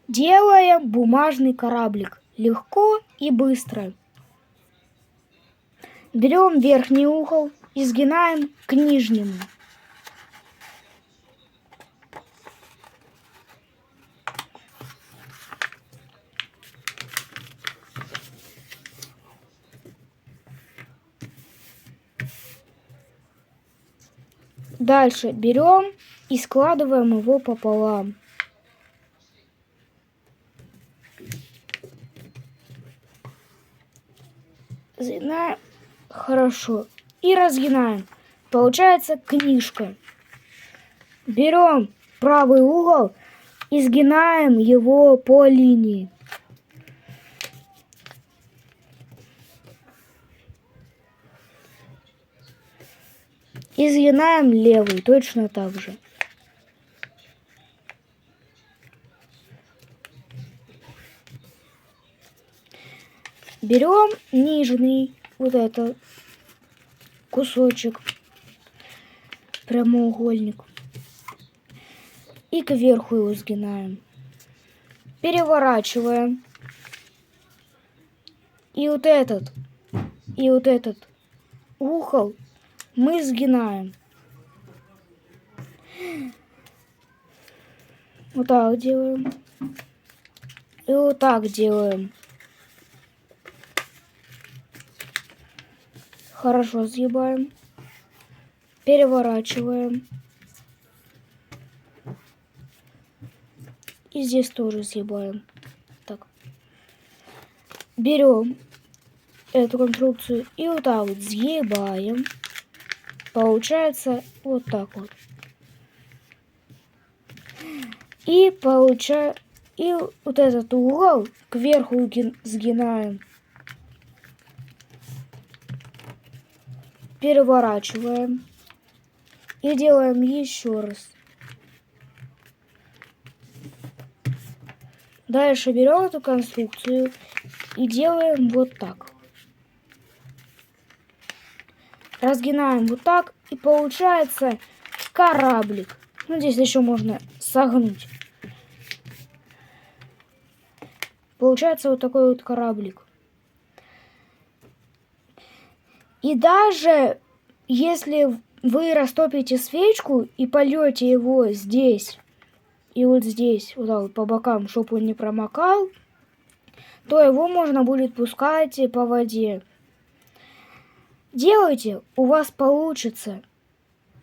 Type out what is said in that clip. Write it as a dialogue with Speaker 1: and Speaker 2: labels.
Speaker 1: Делаем бумажный кораблик легко и быстро. Берем верхний угол и сгинаем к нижнему. Дальше берем и складываем его пополам. Сгинаем хорошо и разгинаем. Получается книжка. Берем правый угол и сгинаем его по линии. И сгинаем левый точно так же. Берем нижний вот этот кусочек, прямоугольник, и кверху его сгинаем. Переворачиваем. И вот этот угол мы сгинаем. Вот так делаем. И вот так делаем. Хорошо сгибаем. Переворачиваем. И здесь тоже сгибаем. Так. Берем эту конструкцию и вот так вот сгибаем. Получается вот так вот. И вот этот угол кверху сгинаем. Переворачиваем. И делаем еще раз. Дальше берем эту конструкцию и делаем вот так. Разгинаем вот так, и получается кораблик. Ну, здесь еще можно согнуть. Получается вот такой вот кораблик. И даже если вы растопите свечку и польете его здесь и вот здесь, вот так вот по бокам, чтобы он не промокал, то его можно будет пускать по воде. Делайте, у вас получится.